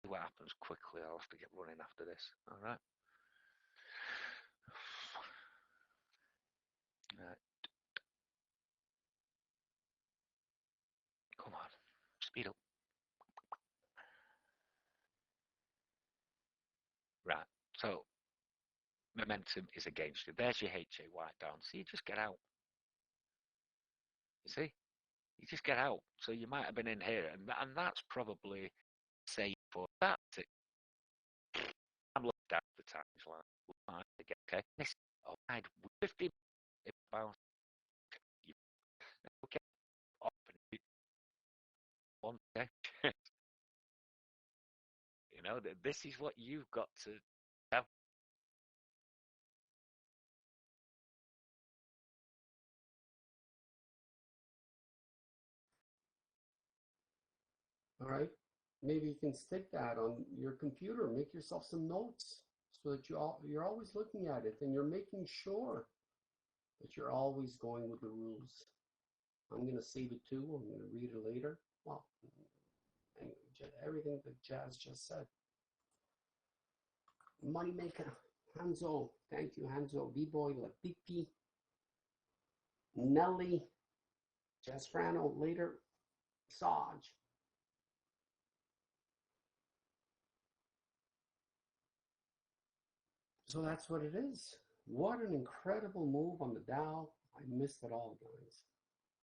see what happens quickly. I'll have to get running after this. All right. Right. Come on. Speed up. Right. So momentum is against you. There's your HA white down. So you just get out. You see? You just get out. So you might have been in here, and that's probably safe for that. I'm looking down the time line again. Okay. This I'd 50 bounce. Okay. Off one. Okay. You know, this is what you've got to have. All right. Maybe you can stick that on your computer. Make yourself some notes so that you're always looking at it and you're making sure that you're always going with the rules. I'm going to save it too. I'm going to read it later. Well, anyway, everything that Jazz just said. Moneymaker, Hanzo. Thank you, Hanzo. B-Boy, Latipi, Nelly, Jazz Frano, later, Saj. So that's what it is. What an incredible move on the Dow. I missed it all, guys.